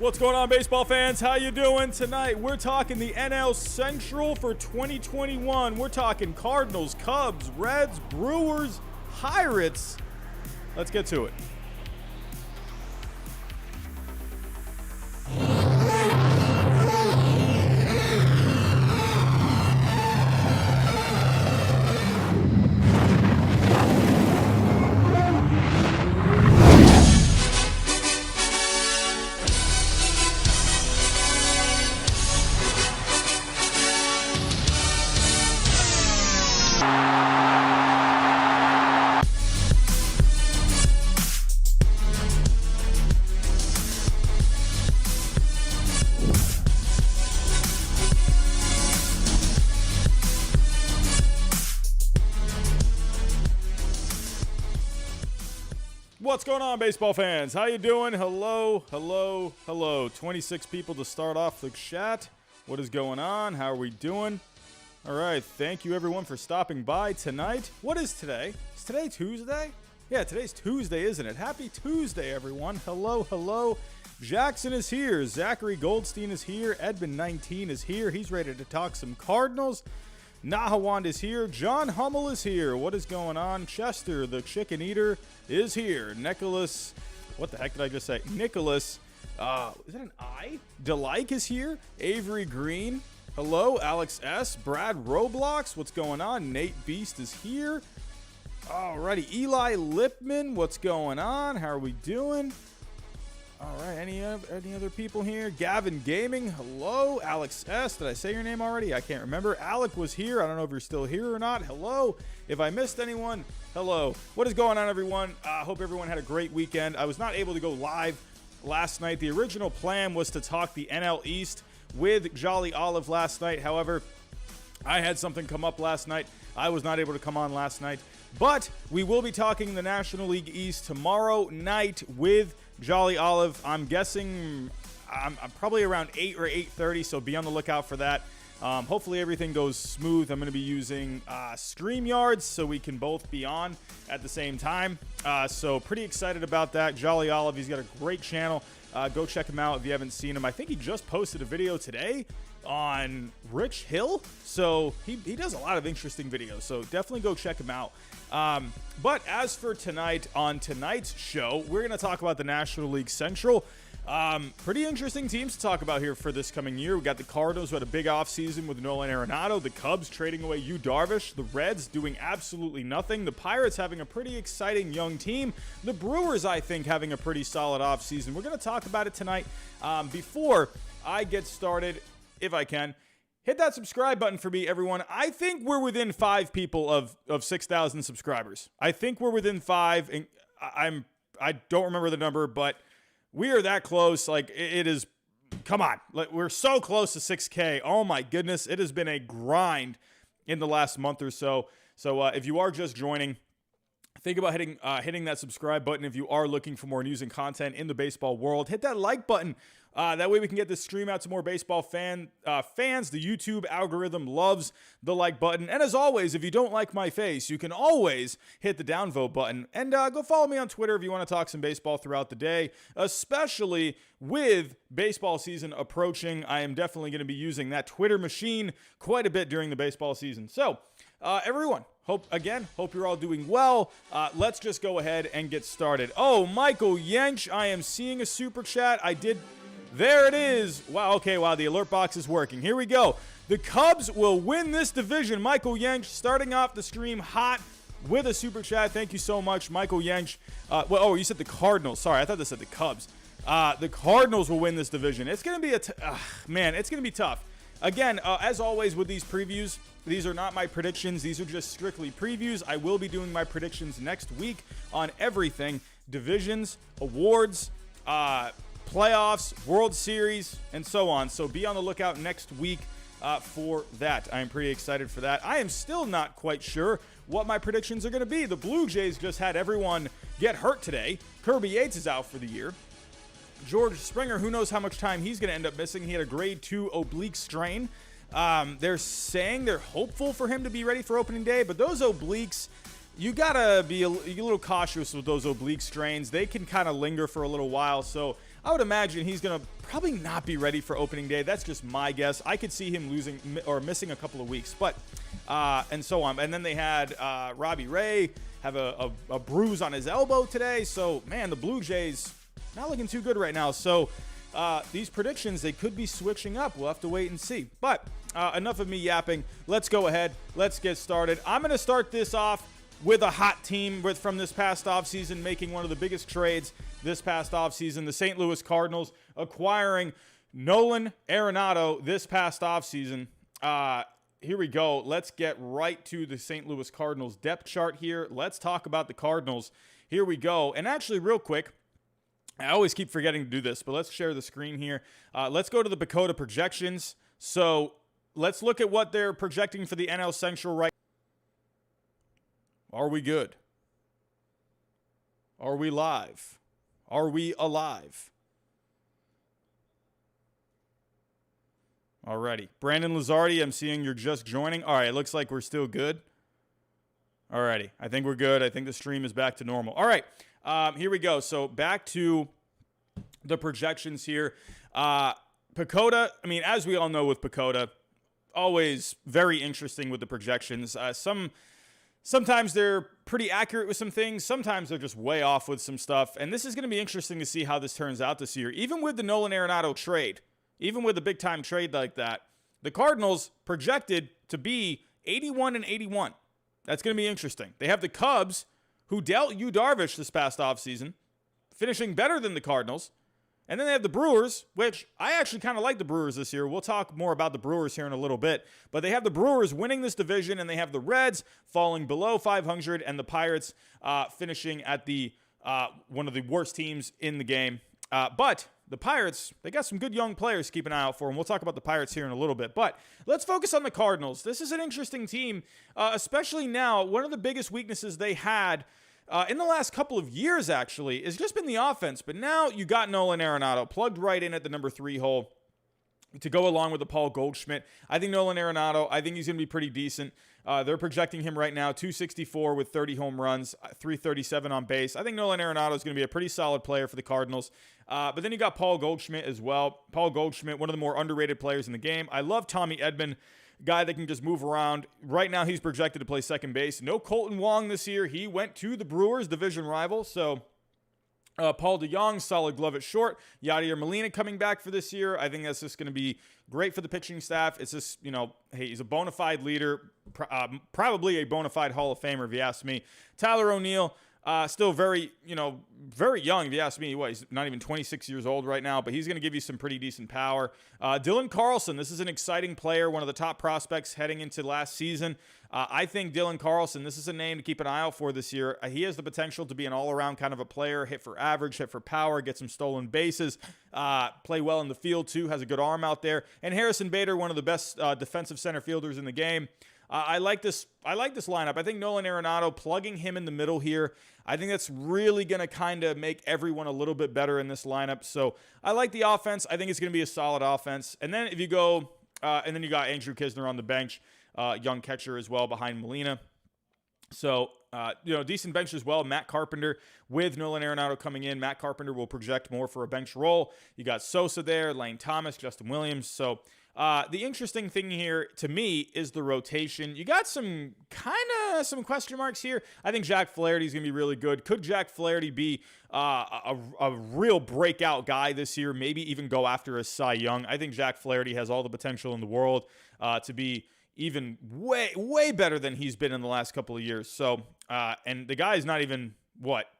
What's going on, baseball fans? How you doing tonight? We're talking the NL Central for 2021. We're talking Cardinals, Cubs, Reds, Brewers, Pirates. Let's get to it. What's going on, baseball fans? How you doing? Hello. 26 people to start off the chat. What is going on? How are we doing? All right. Thank you, everyone, for stopping by tonight. What is today? Is today Tuesday? Yeah, today's Tuesday, isn't it? Happy Tuesday, everyone. Hello. Jackson is here. Zachary Goldstein is here. Edmund19 is here. He's ready to talk some Cardinals. Nahawand is here. John Hummel is here. What is going on? Chester, the chicken eater, is here. Nicholas, what the heck did I just say? Nicholas, is that an I? Delike is here. Avery Green, hello. Alex S. Brad Roblox, what's going on? Nate Beast is here. Alrighty, Eli Lipman, what's going on? How are we doing? All right, any other people here? Gavin Gaming, hello. Alex S., did I say your name already? I can't remember. Alec was here. I don't know if you're still here or not. Hello. If I missed anyone, hello. What is going on, everyone? Hope everyone had a great weekend. I was not able to go live last night. The original plan was to talk the NL East with Jolly Olive last night. However, I had something come up last night. I was not able to come on last night. But we will be talking the National League East tomorrow night with Jolly Olive. I'm guessing I'm probably around 8 or 8:30, so be on the lookout for that. Hopefully everything goes smooth. I'm going to be using StreamYards so we can both be on at the same time. So pretty excited about that. Jolly Olive, he's got a great channel. Go check him out if you haven't seen him. I think he just posted a video today on Rich Hill. So he does a lot of interesting videos. So definitely go check him out. But as for tonight, on tonight's show, we're going to talk about the National League Central. Pretty interesting teams to talk about here for this coming year. We got the Cardinals, who had a big offseason with Nolan Arenado. The Cubs trading away Yu Darvish. The Reds doing absolutely nothing. The Pirates having a pretty exciting young team. The Brewers, I think, having a pretty solid offseason. We're going to talk about it tonight. Before I get started, if I can, hit that subscribe button for me, everyone. I think we're within 5 people of 6,000 subscribers. I think we're within 5. And I don't remember the number, but we are that close. Like, it is, come on. We're so close to 6K. Oh my goodness. It has been a grind in the last month or so. So if you are just joining, think about hitting that subscribe button. If you are looking for more news and content in the baseball world, hit that like button. That way we can get this stream out to more baseball fans. The YouTube algorithm loves the like button. And as always, if you don't like my face, you can always hit the downvote button. And go follow me on Twitter if you want to talk some baseball throughout the day, especially with baseball season approaching. I am definitely going to be using that Twitter machine quite a bit during the baseball season. So, everyone, hope you're all doing well. Let's just go ahead and get started. Oh, Michael Yench, I am seeing a super chat. There it is. Wow, okay, wow, the alert box is working. Here we go. The Cubs will win this division. Michael Yench starting off the stream hot with a super chat. Thank you so much, Michael Yench. You said the Cardinals. Sorry, I thought they said the Cubs. The Cardinals will win this division. It's going to be it's going to be tough. Again, as always with these previews, these are not my predictions. These are just strictly previews. I will be doing my predictions next week on everything. Divisions, awards, playoffs, World Series, and so on. So be on the lookout next week for that. I am pretty excited for that. I am still not quite sure what my predictions are going to be. The Blue Jays just had everyone get hurt today. Kirby Yates is out for the year. George Springer, who knows how much time he's going to end up missing. He had a grade 2 oblique strain. They're saying they're hopeful for him to be ready for opening day, but those obliques, you got to be a little cautious with those oblique strains. They can kind of linger for a little while, so I would imagine he's going to probably not be ready for opening day. That's just my guess. I could see him losing or missing a couple of weeks, but and so on. And then they had Robbie Ray have a bruise on his elbow today. So, man, the Blue Jays not looking too good right now. So these predictions, they could be switching up. We'll have to wait and see. But enough of me yapping. Let's go ahead. Let's get started. I'm going to start this off with a hot team from this past offseason, making one of the biggest trades this past offseason. The St. Louis Cardinals acquiring Nolan Arenado this past offseason. Here we go. Let's get right to the St. Louis Cardinals depth chart here. Let's talk about the Cardinals. Here we go. And actually, real quick, I always keep forgetting to do this, but let's share the screen here. Let's go to the PECOTA projections. So let's look at what they're projecting for the NL Central right. Are we good? Are we live? Are we alive? Alrighty. Brandon Lazardi, I'm seeing you're just joining. All right, it looks like we're still good. Alrighty. I think we're good. I think the stream is back to normal. All right. Here we go. So back to the projections here. PECOTA, I mean, as we all know with PECOTA, always very interesting with the projections. Sometimes they're pretty accurate with some things. Sometimes they're just way off with some stuff. And this is going to be interesting to see how this turns out this year. Even with the Nolan Arenado trade, even with a big-time trade like that, the Cardinals projected to be 81-81. That's going to be interesting. They have the Cubs, who dealt Yu Darvish this past offseason, finishing better than the Cardinals. And then they have the Brewers, which I actually kind of like the Brewers this year. We'll talk more about the Brewers here in a little bit. But they have the Brewers winning this division, and they have the Reds falling below 500, and the Pirates finishing at the one of the worst teams in the game. But the Pirates, they got some good young players to keep an eye out for, and we'll talk about the Pirates here in a little bit. But let's focus on the Cardinals. This is an interesting team, especially now. One of the biggest weaknesses they had in the last couple of years, actually, has just been the offense. But now you got Nolan Arenado plugged right in at the number 3 hole to go along with the Paul Goldschmidt. I think Nolan Arenado, I think he's going to be pretty decent. They're projecting him right now 264 with 30 home runs, 337 on base. I think Nolan Arenado is going to be a pretty solid player for the Cardinals. But then you got Paul Goldschmidt as well. Paul Goldschmidt, one of the more underrated players in the game. I love Tommy Edman, guy that can just move around. Right now he's projected to play second base. No Colton Wong this year. He went to the Brewers, division rival. So Paul DeJong, solid glove at short. Yadier Molina coming back for this year. I think that's just going to be great for the pitching staff. It's just, hey, he's a bona fide leader, probably a bona fide Hall of Famer, if you ask me. Tyler O'Neill, still very young, if you ask me. He's not even 26 years old right now, but he's going to give you some pretty decent power. Dylan Carlson, this is an exciting player, one of the top prospects heading into last season. I think Dylan Carlson, this is a name to keep an eye out for this year. He has the potential to be an all-around kind of a player, hit for average, hit for power, get some stolen bases, play well in the field too, has a good arm out there. And Harrison Bader, one of the best defensive center fielders in the game. I like this lineup. I think Nolan Arenado, plugging him in the middle here, I think that's really going to kind of make everyone a little bit better in this lineup. So I like the offense. I think it's going to be a solid offense. And then if you go, and then you got Andrew Kisner on the bench, young catcher as well behind Molina. So, decent bench as well. Matt Carpenter with Nolan Arenado coming in. Matt Carpenter will project more for a bench role. You got Sosa there, Lane Thomas, Justin Williams. So, the interesting thing here to me is the rotation. You got some question marks here. I think Jack Flaherty is going to be really good. Could Jack Flaherty be a real breakout guy this year? Maybe even go after a Cy Young. I think Jack Flaherty has all the potential in the world to be even way better than he's been in the last couple of years. So, and the guy is not even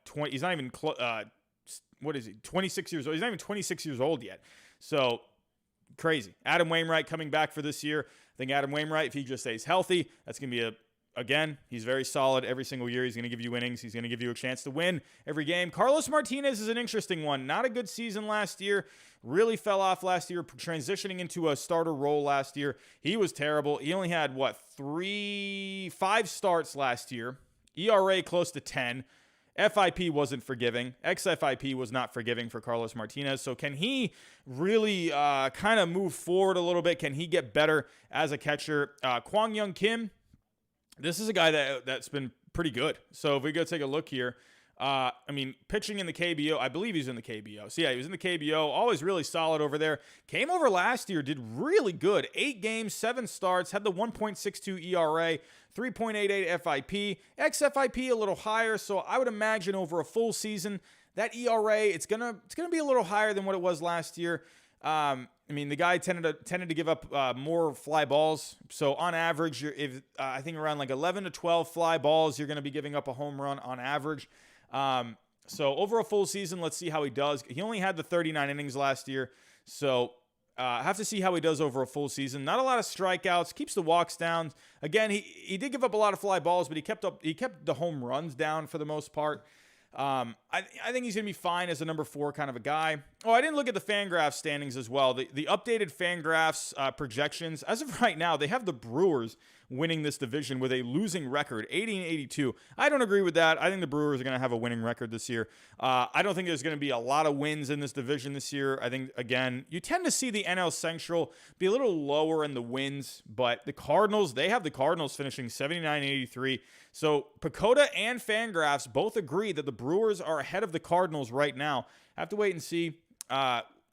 20. He's not even 26 years old. He's not even 26 years old yet. So. Crazy. Adam Wainwright coming back for this year. I think Adam Wainwright, if he just stays healthy, that's going to be again, he's very solid every single year. He's going to give you innings. He's going to give you a chance to win every game. Carlos Martinez is an interesting one. Not a good season last year. Really fell off last year, transitioning into a starter role last year. He was terrible. He only had, 5 starts last year. ERA close to 10. FIP wasn't forgiving. XFIP was not forgiving for Carlos Martinez. So can he really kind of move forward a little bit? Can he get better as a catcher? Quang Young Kim, this is a guy that's been pretty good. So if we go take a look here, Pitching in the KBO, I believe he's in the KBO. So, yeah, he was in the KBO, always really solid over there. Came over last year, did really good. 8 games, 7 starts, had the 1.62 ERA, 3.88 FIP. XFIP a little higher, so I would imagine over a full season, that ERA, it's gonna be a little higher than what it was last year. The guy tended to give up more fly balls. So on average, I think around like 11 to 12 fly balls, you're going to be giving up a home run on average. So over a full season, let's see how he does. He only had the 39 innings last year. So have to see how he does over a full season. Not a lot of strikeouts, keeps the walks down. Again, he did give up a lot of fly balls, but he kept the home runs down for the most part. I think he's going to be fine as a number 4 kind of a guy. Oh, I didn't look at the Fangraphs standings as well. The updated Fangraphs projections, as of right now, they have the Brewers winning this division with a losing record, 80-82. I don't agree with that. I think the Brewers are going to have a winning record this year. I don't think there's going to be a lot of wins in this division this year. I think, again, you tend to see the NL Central be a little lower in the wins, but the Cardinals, they have the Cardinals finishing 79-83. So Pacoda and Fangraphs both agree that the Brewers are ahead of the Cardinals right now. Have to wait and see.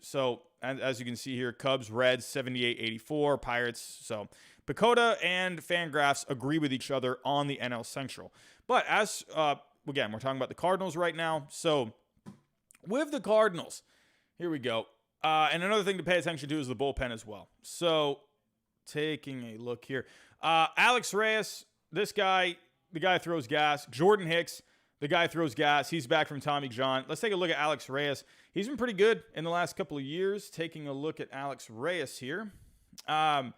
So as you can see here, Cubs, Reds, 78-84, Pirates. So Pacoda and Fangraphs agree with each other on the NL Central. But again, we're talking about the Cardinals right now. So with the Cardinals, here we go. And another thing to pay attention to is the bullpen as well. So taking a look here. Alex Reyes, this guy, the guy throws gas. Jordan Hicks, the guy throws gas. He's back from Tommy John. Let's take a look at Alex Reyes. He's been pretty good in the last couple of years. Taking a look at Alex Reyes here. Not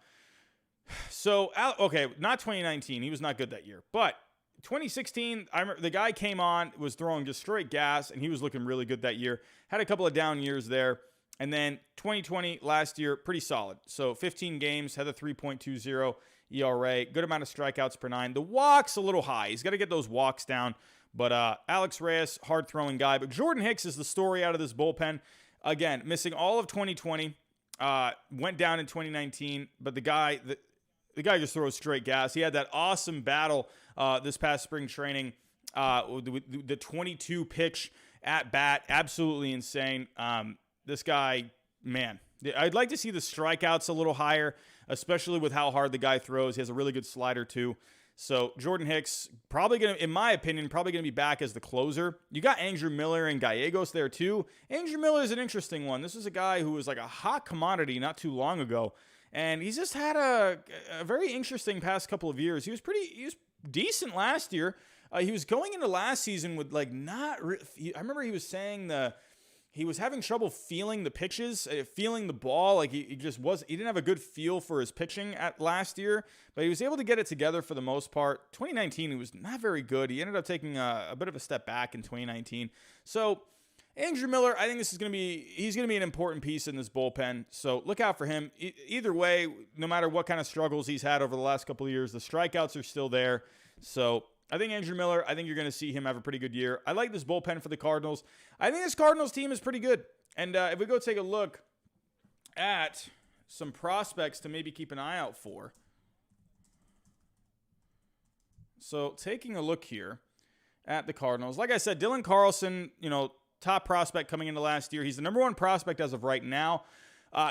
2019. He was not good that year. But 2016, I remember the guy came on, was throwing just straight gas, and he was looking really good that year. Had a couple of down years there. And then 2020, last year, pretty solid. So 15 games, had a 3.20 ERA, good amount of strikeouts per 9. The walks a little high. He's got to get those walks down. But Alex Reyes, hard-throwing guy. But Jordan Hicks is the story out of this bullpen. Again, missing all of 2020. Went down in 2019. But the guy just throws straight gas. He had that awesome battle this past spring training. The 22 pitch at bat. Absolutely insane. This guy, man, I'd like to see the strikeouts a little higher, especially with how hard the guy throws. He has a really good slider, too. So Jordan Hicks, probably going to, in my opinion, probably going to be back as the closer. You got Andrew Miller and Gallegos there, too. Andrew Miller is an interesting one. This is a guy who was like a hot commodity not too long ago. And he's just had a very interesting past couple of years. He was decent last year. He was going into last season with I remember he was saying he was having trouble feeling the pitches, feeling the ball. Like he didn't have a good feel for his pitching at last year, but he was able to get it together for the most part. 2019, he was not very good. He ended up taking a bit of a step back in 2019. So Andrew Miller, I think he's going to be an important piece in this bullpen. So look out for him. Either way, no matter what kind of struggles he's had over the last couple of years, the strikeouts are still there. So I think Andrew Miller, I think you're going to see him have a pretty good year. I like this bullpen for the Cardinals. I think this Cardinals team is pretty good. And if we go take a look at some prospects to maybe keep an eye out for. So taking a look here at the Cardinals. Like I said, Dylan Carlson, top prospect coming into last year. He's the number 1 prospect as of right now.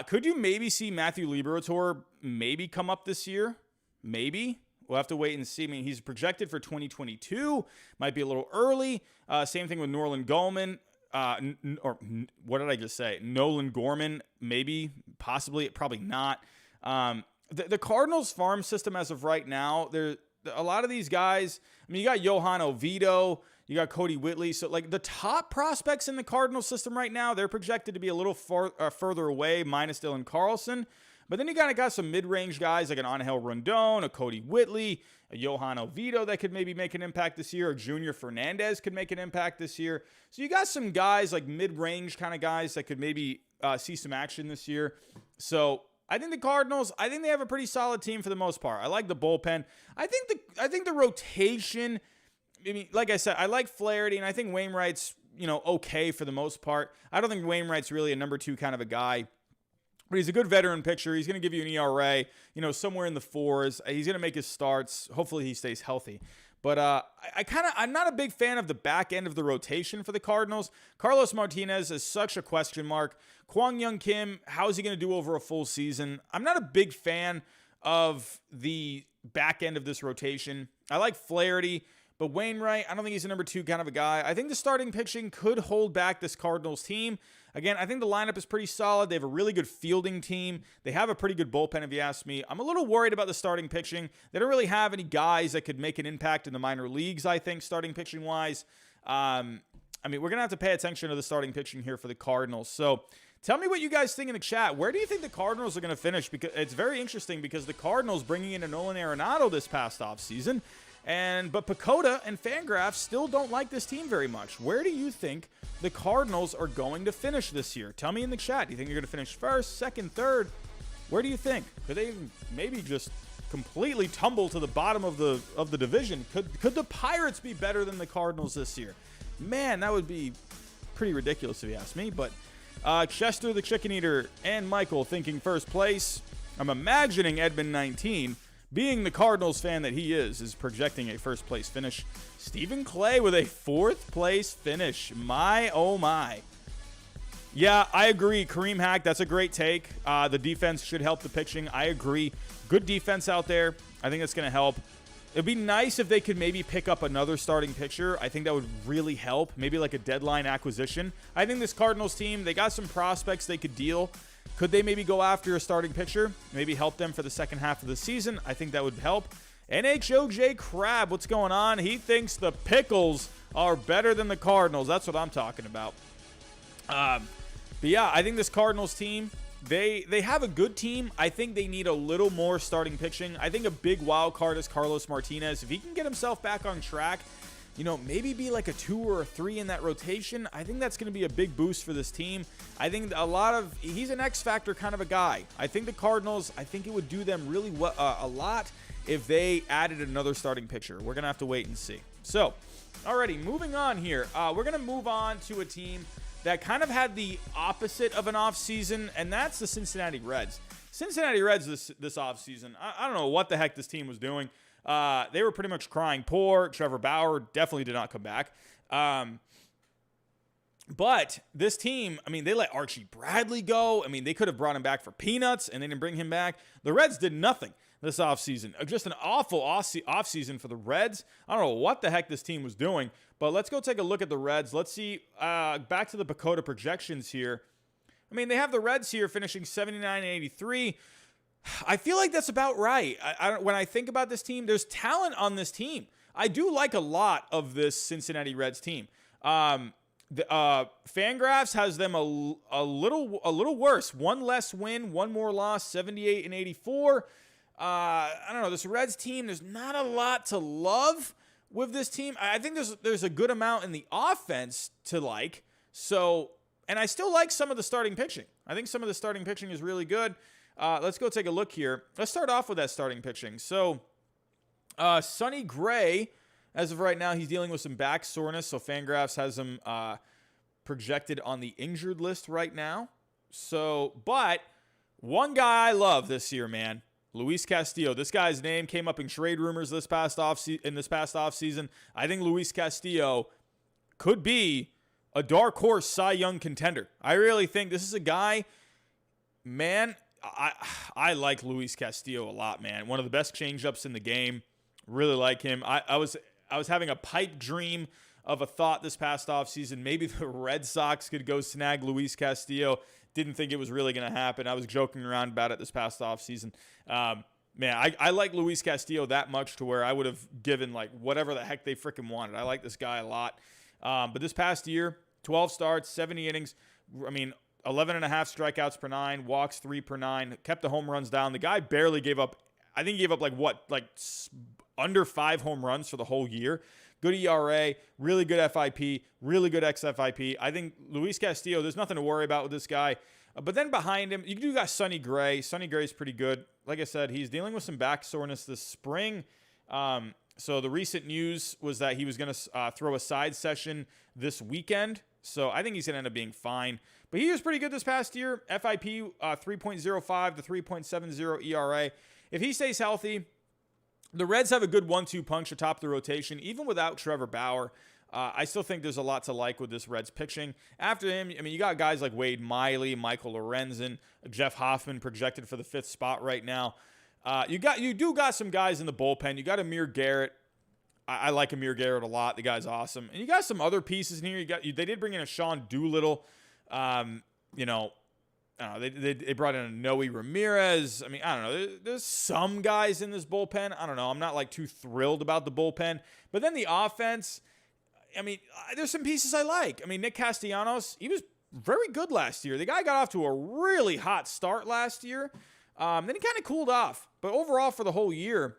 Could you maybe see Matthew Liberatore maybe come up this year? Maybe. We'll have to wait and see. I mean, he's projected for 2022. Might be a little early. Same thing with Norland Goldman. What did I just say? Nolan Gorman, maybe, possibly, probably not. The Cardinals farm system as of right now, a lot of these guys, you got Johan Oviedo, you got Cody Whitley. So, the top prospects in the Cardinals system right now, they're projected to be a little further away, minus Dylan Carlson. But then you got some mid-range guys like an Angel Rondon, a Cody Whitley, a Johan Oviedo that could maybe make an impact this year, or Junior Fernandez could make an impact this year. So you got some guys like mid-range kind of guys that could maybe see some action this year. So I think the Cardinals, they have a pretty solid team for the most part. I like the bullpen. I think the rotation, like I said, I like Flaherty, and I think Wainwright's, okay for the most part. I don't think Wainwright's really a number 2 kind of a guy. But he's a good veteran pitcher. He's going to give you an ERA, somewhere in the 4s. He's going to make his starts. Hopefully he stays healthy. But I'm not a big fan of the back end of the rotation for the Cardinals. Carlos Martinez is such a question mark. Quang Young Kim, how is he going to do over a full season? I'm not a big fan of the back end of this rotation. I like Flaherty, but Wainwright, I don't think he's a number 2 kind of a guy. I think the starting pitching could hold back this Cardinals team. Again, I think the lineup is pretty solid. They have a really good fielding team. They have a pretty good bullpen, if you ask me. I'm a little worried about the starting pitching. They don't really have any guys that could make an impact in the minor leagues, I think, starting pitching-wise. We're going to have to pay attention to the starting pitching here for the Cardinals. So tell me what you guys think in the chat. Where do you think the Cardinals are going to finish? Because it's very interesting because the Cardinals bringing in a Nolan Arenado this past offseason. But Pacoda and Fangraphs still don't like this team very much. Where do you think the Cardinals are going to finish this year? Tell me in the chat. Do you think they're going to finish first, second, third? Where do you think? Could they maybe just completely tumble to the bottom of the division? Could the Pirates be better than the Cardinals this year? Man, that would be pretty ridiculous if you ask me. But Chester the Chicken Eater and Michael thinking first place. I'm imagining Edmund 19, being the Cardinals fan that he is projecting a first place finish. Stephen Clay with a 4th place finish. My, oh my. Yeah, I agree. Kareem Hack, that's a great take. The defense should help the pitching. I agree. Good defense out there. I think that's going to help. It'd be nice if they could maybe pick up another starting pitcher. I think that would really help. Maybe like a deadline acquisition. I think this Cardinals team, they got some prospects they could deal. Could they maybe go after a starting pitcher? Maybe help them for the second half of the season? I think that would help. NHOJ Crab, what's going on? He thinks the Pickles are better than the Cardinals. That's what I'm talking about. But yeah, I think this Cardinals team, they have a good team. I think they need a little more starting pitching. I think a big wild card is Carlos Martinez. If he can get himself back on track, maybe be like a 2 or a 3 in that rotation. I think that's going to be a big boost for this team. I think he's an X factor kind of a guy. I think the Cardinals, I think it would do them really well, a lot if they added another starting pitcher. We're going to have to wait and see. So, alrighty, moving on here. We're going to move on to a team that kind of had the opposite of an offseason, and that's the Cincinnati Reds. Cincinnati Reds this offseason, I don't know what the heck this team was doing. They were pretty much crying poor. Trevor Bauer definitely did not come back. But this team, they let Archie Bradley go. They could have brought him back for peanuts, and they didn't bring him back. The Reds did nothing this offseason. Just an awful offseason for the Reds. I don't know what the heck this team was doing, but let's go take a look at the Reds. Let's see, back to the Pacoda projections here. They have the Reds here finishing 79 and 83. I feel like that's about right. When I think about this team, there's talent on this team. I do like a lot of this Cincinnati Reds team. Fangraphs has them a little worse. 1 less win, 1 more loss, 78 and 84. I don't know. This Reds team, there's not a lot to love with this team. I think there's a good amount in the offense to like. So, and I still like some of the starting pitching. I think some of the starting pitching is really good. Let's go take a look here. Let's start off with that starting pitching. So, Sonny Gray, as of right now, he's dealing with some back soreness. So, Fangraphs has him projected on the injured list right now. So, but one guy I love this year, man, Luis Castillo. This guy's name came up in trade rumors this past offseason. I think Luis Castillo could be a dark horse Cy Young contender. I really think this is a guy, man. I like Luis Castillo a lot, man. One of the best changeups in the game. Really like him. I was having a pipe dream of a thought this past offseason. Maybe the Red Sox could go snag Luis Castillo. Didn't think it was really going to happen. I was joking around about it this past offseason. Man, I like Luis Castillo that much to where I would have given like whatever the heck they freaking wanted. I like this guy a lot. But this past year, 12 starts, 70 innings. 11 and a half strikeouts per 9, walks 3 per 9, kept the home runs down. The guy barely gave up. I think he gave up under 5 home runs for the whole year. Good ERA, really good FIP, really good xFIP. I think Luis Castillo, there's nothing to worry about with this guy. But then behind him, you do got Sonny Gray. Sonny Gray's pretty good. Like I said, he's dealing with some back soreness this spring. So the recent news was that he was going to throw a side session this weekend. So I think he's going to end up being fine. But he was pretty good this past year. FIP 3.05 to 3.70 ERA. If he stays healthy, The Reds have a good 1-2 punch atop the rotation, even without Trevor Bauer. I still think there's a lot to like with this Reds pitching. After him, I mean, you got guys like Wade Miley, Michael Lorenzen, Jeff Hoffman projected for the 5th spot right now. You do got some guys in the bullpen. You got Amir Garrett. I like Amir Garrett a lot. The guy's awesome. And you got some other pieces in here. They did bring in a Sean Doolittle. They brought in a Noe Ramirez. I mean, I don't know. There's some guys in this bullpen. I don't know. I'm not like too thrilled about the bullpen. But then the offense, I mean, there's some pieces I like. I mean, Nick Castellanos, he was very good last year. The guy got off to a really hot start last year. Then he kind of cooled off. But overall, for the whole year,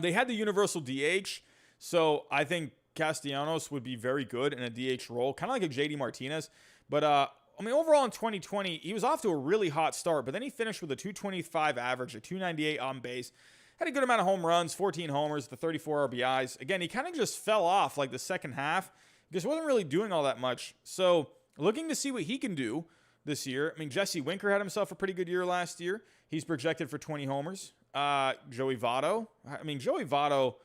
they had the universal DH. So I think Castellanos would be very good in a DH role, kind of like a JD Martinez. But, I mean, overall in 2020, he was off to a really hot start. But then he finished with a 225 average, a 298 on base. Had a good amount of home runs, 14 homers, the 34 RBIs. Again, he kind of just fell off like the second half. Just wasn't really doing all that much. So looking to see what he can do this year. I mean, Jesse Winker had himself a pretty good year last year. He's projected for 20 homers. Joey Votto. I mean, Joey Votto,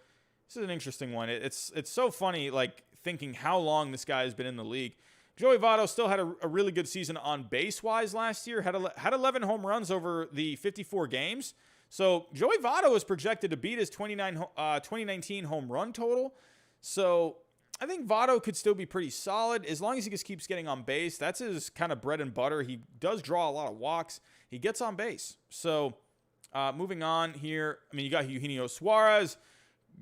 this is an interesting one. It's so funny, like, thinking how long this guy has been in the league. Joey Votto still had a really good season on base-wise last year. Had 11 home runs over the 54 games. So Joey Votto is projected to beat his 2019 home run total. So I think Votto could still be pretty solid as long as he just keeps getting on base. That's his kind of bread and butter. He does draw a lot of walks. He gets on base. So moving on here, I mean, you got Eugenio Suarez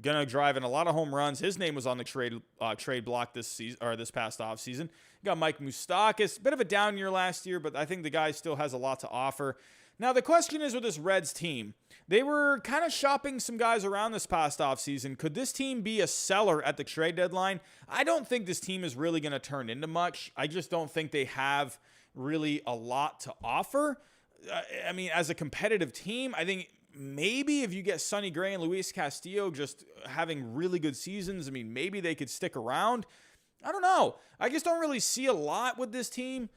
gonna drive in a lot of home runs. His name was on the trade block this season or this past offseason. You got Mike Moustakas, bit of a down year last year, but I think the guy still has a lot to offer. Now, the question is with this Reds team, they were kind of shopping some guys around this past offseason. Could this team be a seller at the trade deadline? I don't think this team is really going to turn into much. I just don't think they have really a lot to offer. I mean, as a competitive team, I think maybe if you get Sonny Gray and Luis Castillo just having really good seasons, I mean, maybe they could stick around. I don't know. I just don't really see a lot with this team.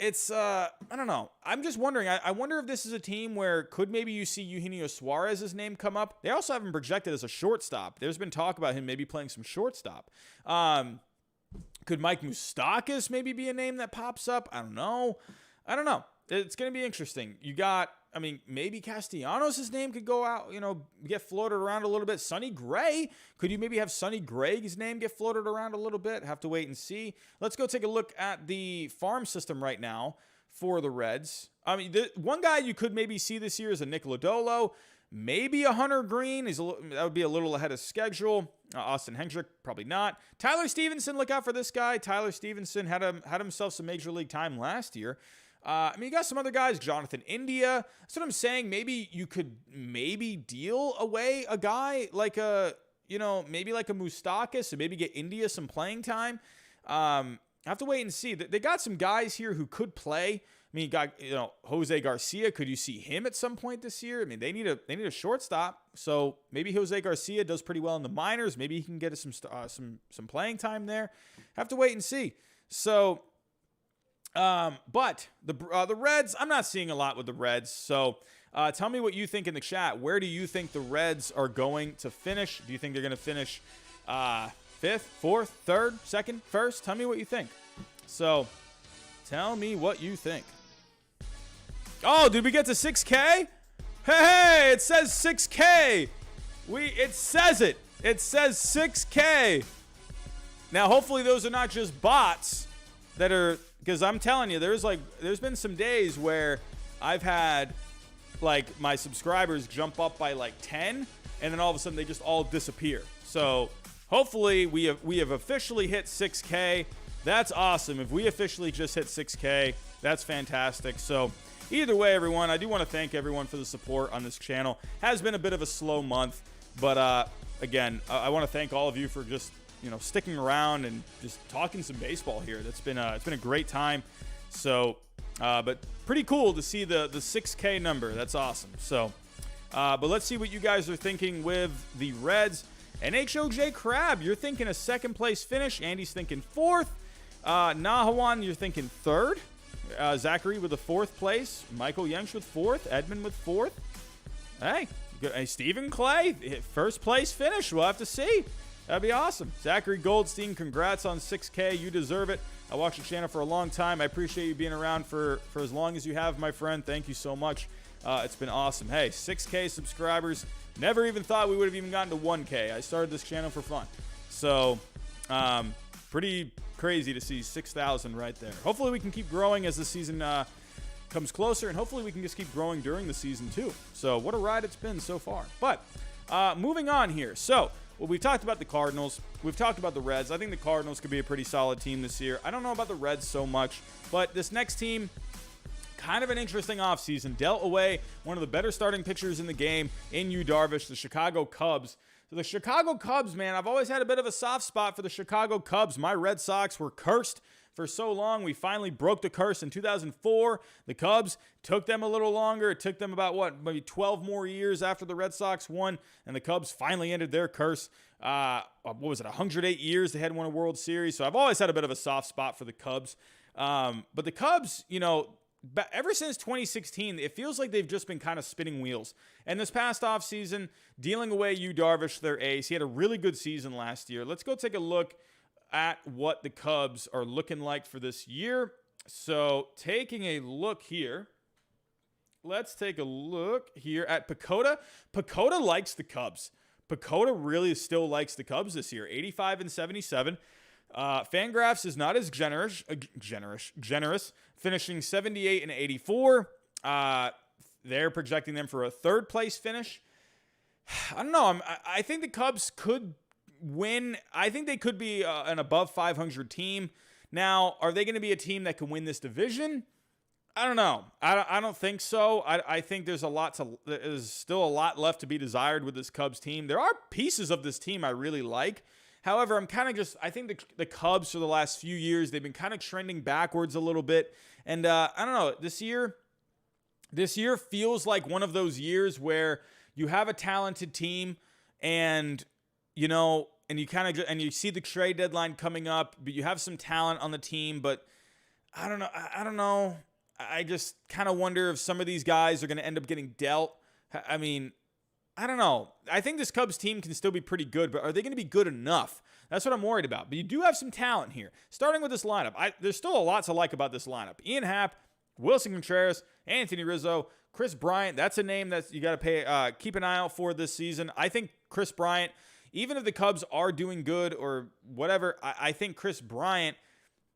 It's, I don't know. I'm just wondering. I wonder if this is a team where could maybe you see Eugenio Suarez's name come up. They also have him projected as a shortstop. There's been talk about him maybe playing some shortstop. Could Mike Moustakas maybe be a name that pops up? I don't know. It's going to be interesting. You got, I mean, maybe Castellanos' name could go out, get floated around a little bit. Sonny Gray, could you maybe have Sonny Gray's name get floated around a little bit? Have to wait and see. Let's go take a look at the farm system right now for the Reds. I mean, the one guy you could maybe see this year is a Nick Lodolo, maybe a Hunter Green. That would be a little ahead of schedule. Austin Hendricks, probably not. Tyler Stevenson, look out for this guy. Tyler Stevenson had himself some major league time last year. I mean, you got some other guys, Jonathan India. That's what I'm saying. Maybe you could deal away a guy like maybe like a Moustakas, and maybe get India some playing time. I have to wait and see. They got some guys here who could play. I mean, you got Jose Garcia. Could you see him at some point this year? I mean, they need a shortstop. So maybe Jose Garcia does pretty well in the minors. Maybe he can get some playing time there. Have to wait and see. So. But the Reds, I'm not seeing a lot with the Reds. So tell me what you think in the chat. Where do you think the Reds are going to finish? Do you think they're going to finish 5th, 4th, 3rd, 2nd, 1st? Tell me what you think. So tell me what you think. Oh, did we get to 6K? Hey, it says 6K. It says it. It says 6K. Now, hopefully those are not just bots that are... Because I'm telling you, there's been some days where I've had like my subscribers jump up by like 10, and then all of a sudden they just all disappear. So hopefully we have officially hit 6K. That's awesome. If we officially just hit 6K, that's fantastic. So either way, everyone, I do want to thank everyone for the support on this channel. Has been a bit of a slow month, but again, I want to thank all of you for just sticking around and just talking some baseball here. It's been a great time. So, but pretty cool to see the 6K number. That's awesome. So, but let's see what you guys are thinking with the Reds. NHOJ Crab, you're thinking a 2nd place finish. Andy's thinking 4th. Nahawan, you're thinking 3rd. Zachary with the 4th place. Michael Young's with 4th. Edmund with 4th. Hey, Hey, Stephen Clay, first place finish. We'll have to see. That'd be awesome. Zachary Goldstein, congrats on 6K. You deserve it. I watched your channel for a long time. I appreciate you being around for as long as you have, my friend. Thank you so much. It's been awesome. Hey, 6K subscribers. Never even thought we would have even gotten to 1K. I started this channel for fun. So, pretty crazy to see 6,000 right there. Hopefully we can keep growing as the season comes closer, and hopefully we can just keep growing during the season too. So what a ride it's been so far. But moving on here. So we've talked about the Cardinals. We've talked about the Reds. I think the Cardinals could be a pretty solid team this year. I don't know about the Reds so much, but this next team, kind of an interesting offseason. Dealt away one of the better starting pitchers in the game in Yu Darvish, the Chicago Cubs. So the Chicago Cubs, man, I've always had a bit of a soft spot for the Chicago Cubs. My Red Sox were cursed for so long. We finally broke the curse in 2004. The Cubs took them a little longer. It took them about, maybe 12 more years after the Red Sox won, and the Cubs finally ended their curse. 108 years they hadn't won a World Series. So I've always had a bit of a soft spot for the Cubs. But the Cubs, ever since 2016, it feels like they've just been kind of spinning wheels. And this past offseason, dealing away Yu Darvish, their ace, he had a really good season last year. Let's go take a look at what the Cubs are looking like for this year. So taking a look here, let's take a look here at Pacoda. Pacoda likes the Cubs. Pacoda really still likes the Cubs this year, 85 and 77. Fangraphs is not as generous, finishing 78 and 84. They're projecting them for a third place finish. I don't know. I think the Cubs could win. I think they could be an above 500 team. Now, are they going to be a team that can win this division? I don't know. I don't think so. I think there's still a lot left to be desired with this Cubs team. There are pieces of this team I really like. However, I think the Cubs for the last few years, they've been kind of trending backwards a little bit. And I don't know, this year feels like one of those years where you have a talented team and, and you see the trade deadline coming up, but you have some talent on the team, but I don't know. I just kind of wonder if some of these guys are going to end up getting dealt. I mean, I don't know. I think this Cubs team can still be pretty good, but are they going to be good enough? That's what I'm worried about. But you do have some talent here. Starting with this lineup, there's still a lot to like about this lineup. Ian Happ, Wilson Contreras, Anthony Rizzo, Chris Bryant. That's a name that you got to keep an eye out for this season. I think Chris Bryant, even if the Cubs are doing good or whatever, I think Chris Bryant,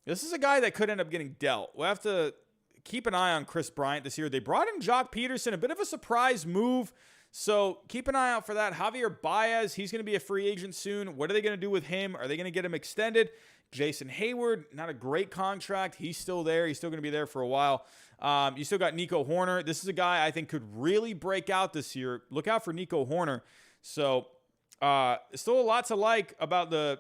this is a guy that could end up getting dealt. We'll have to keep an eye on Chris Bryant this year. They brought in Jock Peterson, a bit of a surprise move. So keep an eye out for that. Javier Baez, he's going to be a free agent soon. What are they going to do with him? Are they going to get him extended? Jason Hayward, not a great contract. He's still there. He's still going to be there for a while. You still got Nico Horner. This is a guy I think could really break out this year. Look out for Nico Horner. So still a lot to like about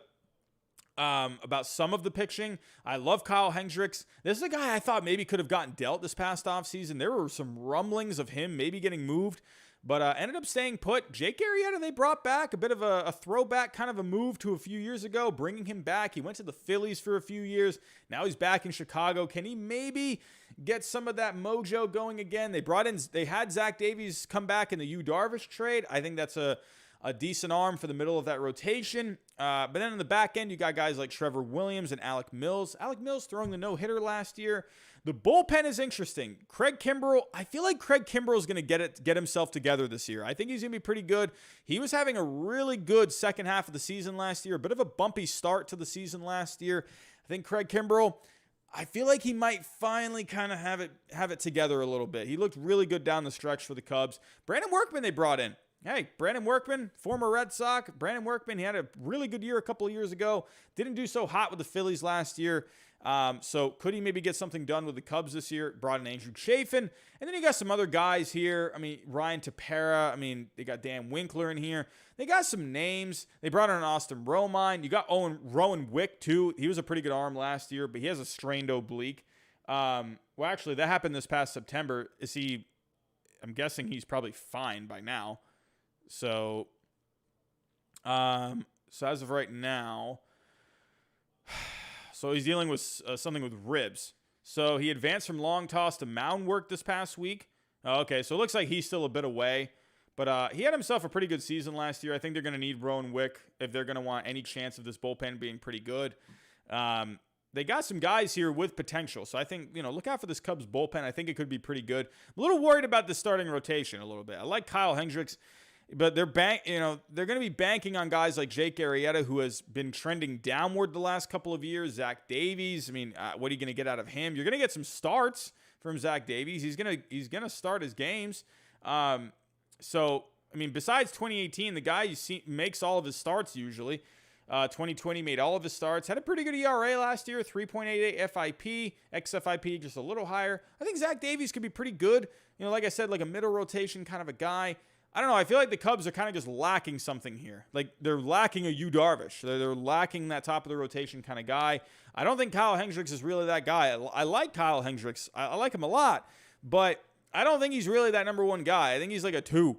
some of the pitching. I love Kyle Hendricks. This is a guy I thought maybe could have gotten dealt this past offseason. There were some rumblings of him maybe getting moved, but ended up staying put. Jake Arrieta, they brought back a bit of a throwback kind of a move to a few years ago, bringing him back. He went to the Phillies for a few years. Now he's back in Chicago. Can he maybe get some of that mojo going again? They had Zach Davies come back in the Yu Darvish trade. I think that's a decent arm for the middle of that rotation. But then in the back end, you got guys like Trevor Williams and Alec Mills. Alec Mills throwing the no-hitter last year. The bullpen is interesting. Craig Kimbrell, I feel like Craig Kimbrell is going to get himself together this year. I think he's going to be pretty good. He was having a really good second half of the season last year, a bit of a bumpy start to the season last year. I think Craig Kimbrell, I feel like he might finally kind of have it together a little bit. He looked really good down the stretch for the Cubs. Brandon Workman they brought in. Hey, Brandon Workman, former Red Sox. Brandon Workman, he had a really good year a couple of years ago. Didn't do so hot with the Phillies last year. So could he maybe get something done with the Cubs this year? Brought in Andrew Chafin. And then you got some other guys here. I mean, Ryan Tepera. I mean, they got Dan Winkler in here. They got some names. They brought in Austin Romine. You got Rowan Wick, too. He was a pretty good arm last year, but he has a strained oblique. Well, actually, that happened this past September. I'm guessing he's probably fine by now. So as of right now, so he's dealing with something with ribs. So he advanced from long toss to mound work this past week. Okay, so it looks like he's still a bit away. But he had himself a pretty good season last year. I think they're going to need Rowan Wick if they're going to want any chance of this bullpen being pretty good. They got some guys here with potential. So I think, look out for this Cubs bullpen. I think it could be pretty good. I'm a little worried about the starting rotation a little bit. I like Kyle Hendricks, but they're going to be banking on guys like Jake Arrieta, who has been trending downward the last couple of years. Zach Davies. What are you going to get out of him? You're going to get some starts from Zach Davies. He's going to start his games. Besides 2018, the guy you see makes all of his starts usually. 2020 made all of his starts. Had a pretty good ERA last year, 3.88 FIP. XFIP just a little higher. I think Zach Davies could be pretty good. Like I said, like a middle rotation kind of a guy. I don't know. I feel like the Cubs are kind of just lacking something here. Like they're lacking a Yu Darvish. They're lacking that top of the rotation kind of guy. I don't think Kyle Hendricks is really that guy. I like Kyle Hendricks. I like him a lot, but I don't think he's really that number one guy. I think he's like a 2,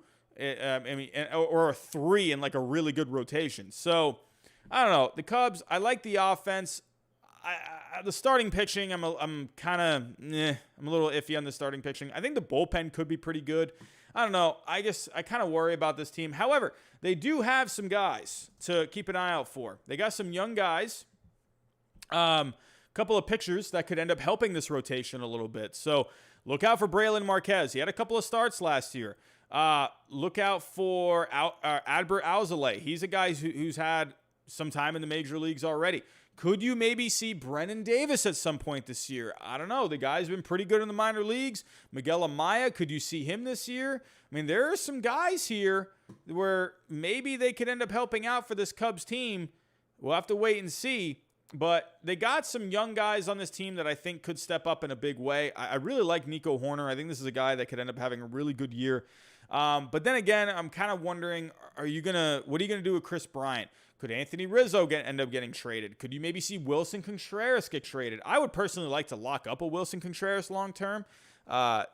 or a 3 in like a really good rotation. So I don't know. The Cubs, I like the offense. The starting pitching, I'm kind of, I'm a little iffy on the starting pitching. I think the bullpen could be pretty good. I don't know. I guess I kind of worry about this team. However, they do have some guys to keep an eye out for. They got some young guys, couple of pitchers that could end up helping this rotation a little bit. So look out for Braylon Marquez. He had a couple of starts last year. Look out for Adbert Alzolay. He's a guy who's had some time in the major leagues already. Could you maybe see Brennan Davis at some point this year? I don't know. The guy's been pretty good in the minor leagues. Miguel Amaya, could you see him this year? There are some guys here where maybe they could end up helping out for this Cubs team. We'll have to wait and see. But they got some young guys on this team that I think could step up in a big way. I really like Nico Horner. I think this is a guy that could end up having a really good year. But then again, I'm kind of wondering, what are you going to do with Chris Bryant? Could Anthony Rizzo end up getting traded? Could you maybe see Wilson Contreras get traded? I would personally like to lock up a Wilson Contreras long term.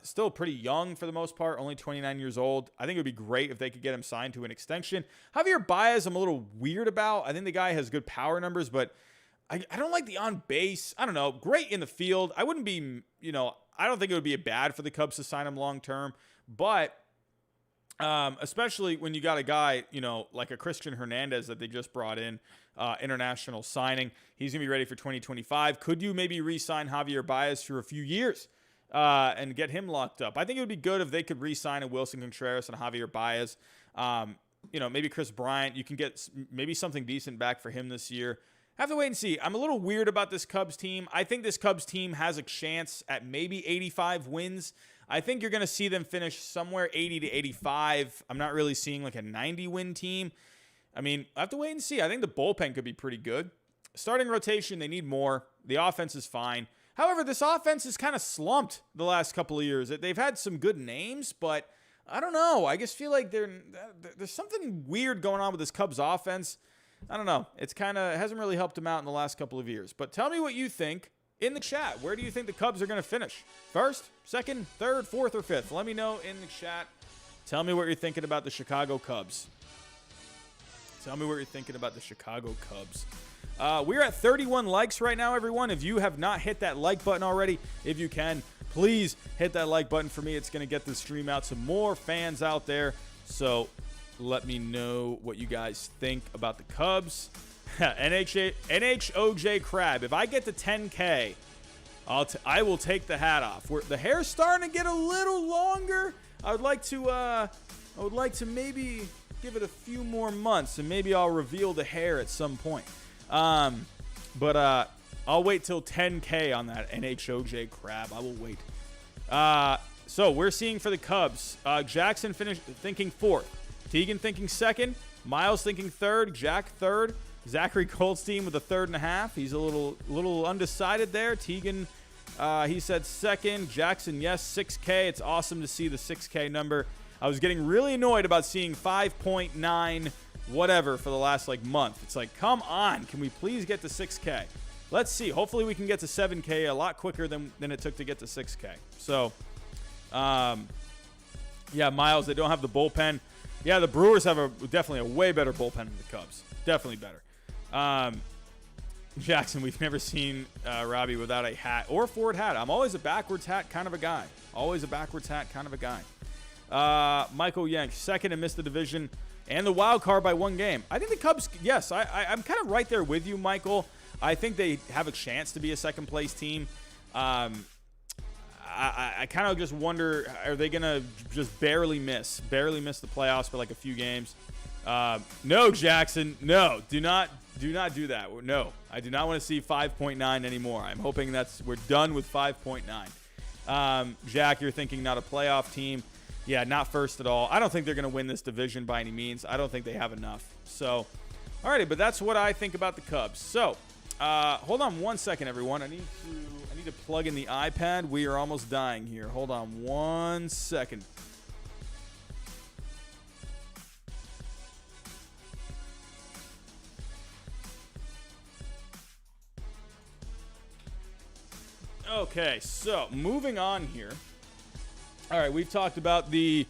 Still pretty young for the most part, only 29 years old. I think it would be great if they could get him signed to an extension. Javier Baez, I'm a little weird about. I think the guy has good power numbers, but I don't like the on base. I don't know. Great in the field. I wouldn't be, I don't think it would be bad for the Cubs to sign him long term, but especially when you got a guy, like a Christian Hernandez that they just brought in, international signing. He's going to be ready for 2025. Could you maybe re-sign Javier Baez for a few years and get him locked up? I think it would be good if they could re-sign a Wilson Contreras and Javier Baez. Maybe Chris Bryant. You can get maybe something decent back for him this year. Have to wait and see. I'm a little weird about this Cubs team. I think this Cubs team has a chance at maybe 85 wins. I think you're going to see them finish somewhere 80 to 85. I'm not really seeing like a 90-win team. I have to wait and see. I think the bullpen could be pretty good. Starting rotation, they need more. The offense is fine. However, this offense is kind of slumped the last couple of years. They've had some good names, but I don't know. I just feel like there's something weird going on with this Cubs offense. I don't know. It hasn't really helped them out in the last couple of years. But tell me what you think in the chat. Where do you think the Cubs are going to finish? First, second, third, fourth, or fifth? Let me know in the chat. Tell me what you're thinking about the Chicago Cubs. Tell me what you're thinking about the Chicago Cubs. We're at 31 likes right now, everyone. If you have not hit that like button already, if you can, please hit that like button for me. It's going to get the stream out to more fans out there. So let me know what you guys think about the Cubs. NHOJ Crab. If I get to 10K, I will take the hat off. The hair's starting to get a little longer. I would like to maybe give it a few more months, and maybe I'll reveal the hair at some point. But I'll wait till 10K on that NHOJ Crab. I will wait. So we're seeing for the Cubs, Jackson thinking fourth. Teagan thinking second. Miles thinking third. Jack third. Zachary Goldstein with a 3.5. He's a little undecided there. Teagan, he said second. Jackson, yes, 6K. It's awesome to see the 6K number. I was getting really annoyed about seeing 5.9 whatever for the last month. It's like, come on. Can we please get to 6K? Let's see. Hopefully we can get to 7K a lot quicker than it took to get to 6K. So, yeah, Miles, they don't have the bullpen. Yeah, the Brewers have definitely a way better bullpen than the Cubs. Definitely better. Jackson, we've never seen Robbie without a hat or a forward hat. I'm always a backwards hat kind of a guy. Always a backwards hat kind of a guy. Michael Yank, second and missed the division and the wild card by 1 game. I think the Cubs, yes, I'm kind of right there with you, Michael. I think they have a chance to be a second-place team. I kind of just wonder, are they going to just barely miss the playoffs for like a few games? No, Jackson, no, do not do that. No, I do not want to see 5.9 anymore. I'm hoping we're done with 5.9. Jack, you're thinking not a playoff team. Yeah, not first at all. I don't think they're going to win this division by any means. I don't think they have enough. So, alrighty, but that's what I think about the Cubs. So, hold on 1 second, everyone. I need to plug in the iPad. We are almost dying here. Hold on 1 second. Okay, so moving on here. All right, we've talked about the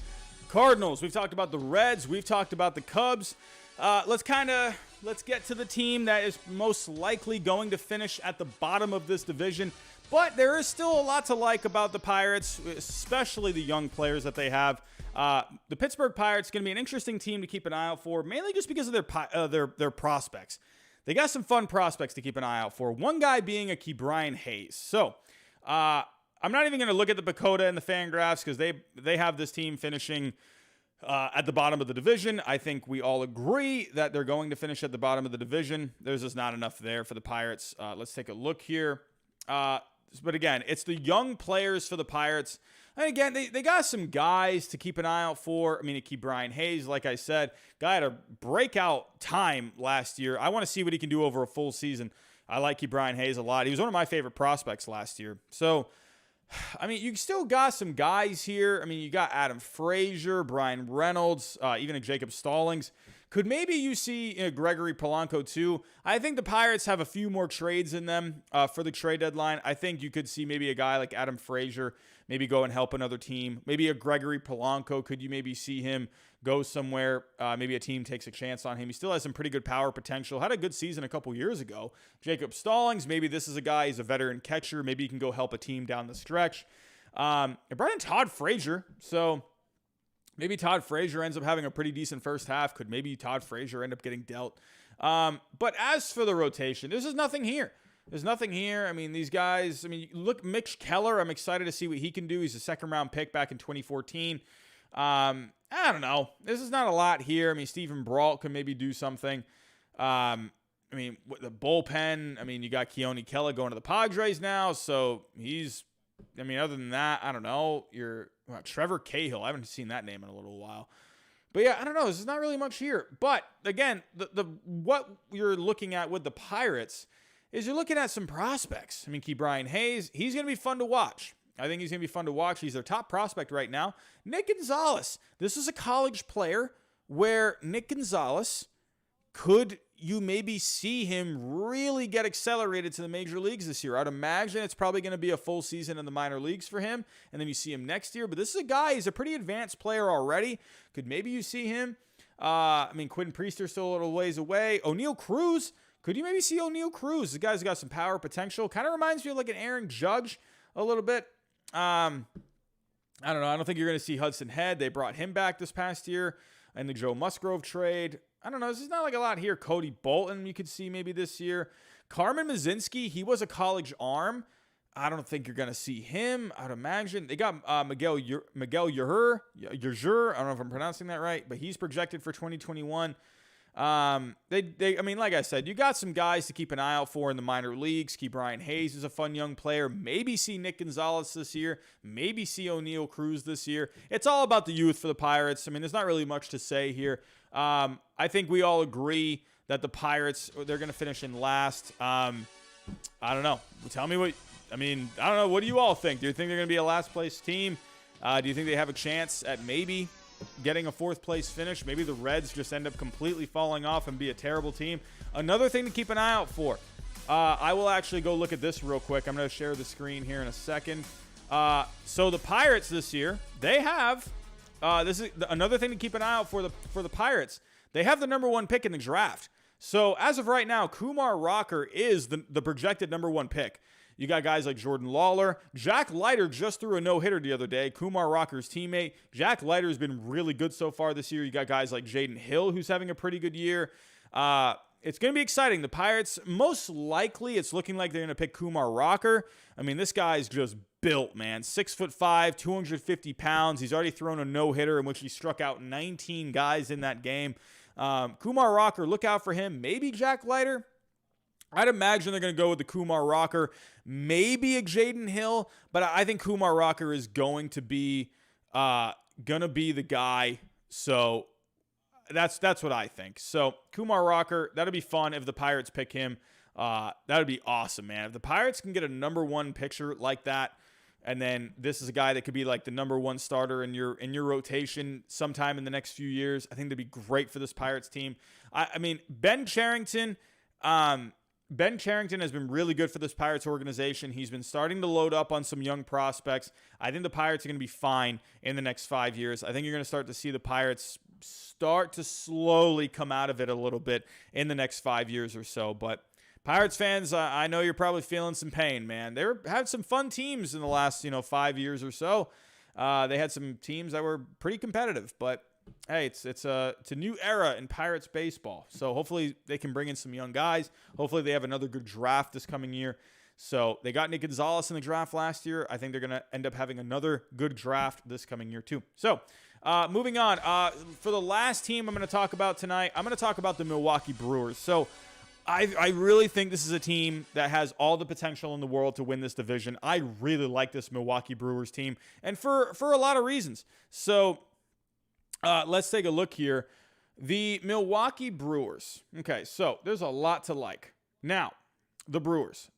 Cardinals. We've talked about the Reds. We've talked about the Cubs. Let's get to the team that is most likely going to finish at the bottom of this division. But there is still a lot to like about the Pirates, especially the young players that they have. The Pittsburgh Pirates are going to be an interesting team to keep an eye out for, mainly just because of their prospects. They got some fun prospects to keep an eye out for. One guy being a Ke'Bryan Hayes. So, I'm not even going to look at the Pacoda and the Fangraphs because they have this team finishing at the bottom of the division. I think we all agree that they're going to finish at the bottom of the division. There's just not enough there for the Pirates. Let's take a look here. But again, it's the young players for the Pirates. And again, they got some guys to keep an eye out for. I mean, Ke'Bryan Hayes, like I said, guy had a breakout time last year. I want to see what he can do over a full season. I like Ke'Bryan Hayes a lot. He was one of my favorite prospects last year. So, I mean, you still got some guys here. I mean, you got Adam Frazier, Brian Reynolds, even a Jacob Stallings. Could maybe you see Gregory Polanco too? I think the Pirates have a few more trades in them for the trade deadline. I think you could see maybe a guy like Adam Frazier maybe go and help another team. Maybe a Gregory Polanco. Could you maybe see him go somewhere? Maybe a team takes a chance on him. He still has some pretty good power potential. Had a good season a couple years ago. Jacob Stallings, maybe this is a guy, he's a veteran catcher. Maybe he can go help a team down the stretch. And brought in Todd Frazier. So maybe Todd Frazier ends up having a pretty decent first half. Could maybe Todd Frazier end up getting dealt? But as for the rotation, there's just nothing here. There's nothing here. I mean, these guys, look, Mitch Keller, I'm excited to see what he can do. He's a second-round pick back in 2014. I don't know. This is not a lot here. I mean, Stephen Brault can maybe do something. The bullpen, you got Keone Kela going to the Padres now, so he's, other than that, I don't know. Trevor Cahill. I haven't seen that name in a little while. But yeah, I don't know. This is not really much here. But again, what you're looking at with the Pirates is you're looking at some prospects. Ke'Bryan Hayes, he's going to be fun to watch. I think he's going to be fun to watch. He's their top prospect right now. Nick Gonzalez. This is a college player where Nick Gonzalez, could you maybe see him really get accelerated to the major leagues this year? I'd imagine it's probably going to be a full season in the minor leagues for him, and then you see him next year. But this is a guy, he's a pretty advanced player already. Could maybe you see him? Quentin Priester's still a little ways away. O'Neal Cruz. Could you maybe see O'Neal Cruz? This guy's got some power potential. Kind of reminds me of like an Aaron Judge a little bit. I don't know. I don't think you're going to see Hudson Head. They brought him back this past year in the Joe Musgrove trade. I don't know. This is not like a lot here. Cody Bolton, you could see maybe this year. Carmen Mazinski, he was a college arm. I don't think you're going to see him. I'd imagine. They got Miguel Yajur. I don't know if I'm pronouncing that right, but he's projected for 2021. Like I said, you got some guys to keep an eye out for in the minor leagues. Ke'Bryan Hayes is a fun young player. Maybe see Nick Gonzalez this year. Maybe see O'Neal Cruz this year. It's all about the youth for the Pirates. There's not really much to say here. I think we all agree that the Pirates, they're going to finish in last. I don't know. Tell me what, I don't know. What do you all think? Do you think they're going to be a last place team? Do you think they have a chance at maybe getting a fourth place finish? Maybe the Reds just end up completely falling off and be a terrible team. Another thing to keep an eye out for. I will actually go look at this real quick. I'm going to share the screen here in a second. So the Pirates this year, they have, this is another thing to keep an eye out for the Pirates. They have the number 1 pick in the draft. So as of right now, Kumar Rocker is the projected number 1 pick. You got guys like Jordan Lawler. Jack Leiter just threw a no-hitter the other day. Kumar Rocker's teammate. Jack Leiter's been really good so far this year. You got guys like Jaden Hill, who's having a pretty good year. It's going to be exciting. The Pirates, most likely, it's looking like they're going to pick Kumar Rocker. I mean, this guy's just built, man. 6'5", 250 pounds. He's already thrown a no-hitter in which he struck out 19 guys in that game. Kumar Rocker, look out for him. Maybe Jack Leiter. I'd imagine they're going to go with the Kumar Rocker, maybe a Jaden Hill, but I think Kumar Rocker is going to be the guy. So that's what I think. So Kumar Rocker, that'll be fun if the Pirates pick him. That'd be awesome, man. If the Pirates can get a number one pitcher like that, and then this is a guy that could be like the number one starter in your rotation sometime in the next few years, I think that'd be great for this Pirates team. I mean, Ben Cherington has been really good for this Pirates organization. He's been starting to load up on some young prospects. I think the Pirates are going to be fine in the next 5 years. I think you're going to start to see the Pirates start to slowly come out of it a little bit in the next 5 years or so. But Pirates fans, I know you're probably feeling some pain, man. They had some fun teams in the last 5 years or so. They had some teams that were pretty competitive, but hey, it's a new era in Pirates baseball. So hopefully they can bring in some young guys. Hopefully they have another good draft this coming year. So they got Nick Gonzalez in the draft last year. I think they're going to end up having another good draft this coming year too. So moving on. For the last team I'm going to talk about tonight, I'm going to talk about the Milwaukee Brewers. So I really think this is a team that has all the potential in the world to win this division. I really like this Milwaukee Brewers team, and for a lot of reasons. So let's take a look here. The Milwaukee Brewers. Okay, so there's a lot to like. Now, the Brewers.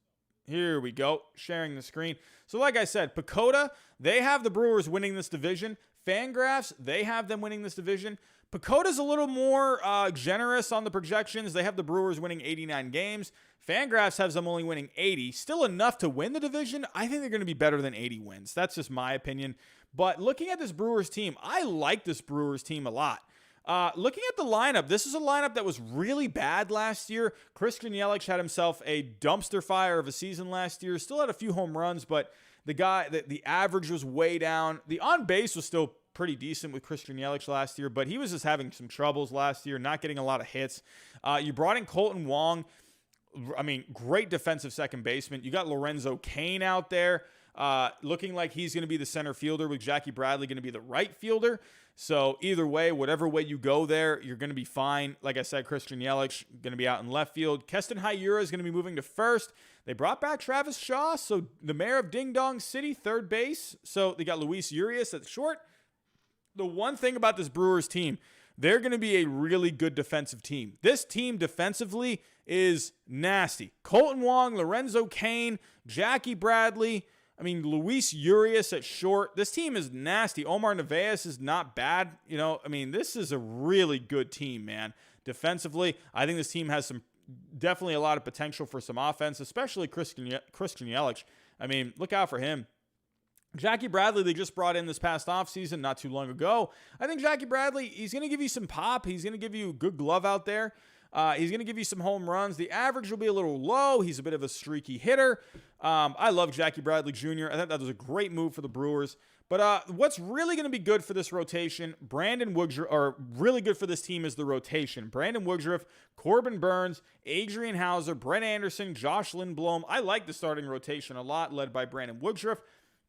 Here we go, sharing the screen. So like I said, Pacoda, they have the Brewers winning this division. Fangraphs, they have them winning this division. Pacoda's a little more generous on the projections. They have the Brewers winning 89 games. Fangraphs has them only winning 80. Still enough to win the division. I think they're going to be better than 80 wins. That's just my opinion. But looking at this Brewers team, I like this Brewers team a lot. Looking at the lineup, this is a lineup that was really bad last year. Christian Yelich had himself a dumpster fire of a season last year. Still had a few home runs, but the average was way down. The on-base was still pretty decent with Christian Yelich last year, but he was just having some troubles last year, not getting a lot of hits. You brought in Colton Wong. I mean, great defensive second baseman. You got Lorenzo Cain out there, looking like he's going to be the center fielder with Jackie Bradley going to be the right fielder. So either way, whatever way you go there, you're going to be fine. Like I said, Christian Yelich going to be out in left field. Keston Hiura is going to be moving to first. They brought back Travis Shaw, so the mayor of Ding Dong City, third base. So they got Luis Urias at short. The one thing about this Brewers team, they're going to be a really good defensive team. This team defensively is nasty. Colton Wong, Lorenzo Cain, Jackie Bradley, Luis Urias at short. This team is nasty. Omar Narvaez is not bad. This is a really good team, man. Defensively, I think this team has definitely a lot of potential for some offense, especially Christian Yelich. Look out for him. Jackie Bradley, they just brought in this past offseason not too long ago. I think Jackie Bradley, he's going to give you some pop. He's going to give you a good glove out there. He's going to give you some home runs. The average will be a little low. He's a bit of a streaky hitter. I love Jackie Bradley Jr. I think that was a great move for the Brewers. But what's really going to be good for this rotation, Brandon Woodruff, or really good for this team is the rotation. Brandon Woodruff, Corbin Burns, Adrian Hauser, Brent Anderson, Josh Lindblom. I like the starting rotation a lot, led by Brandon Woodruff.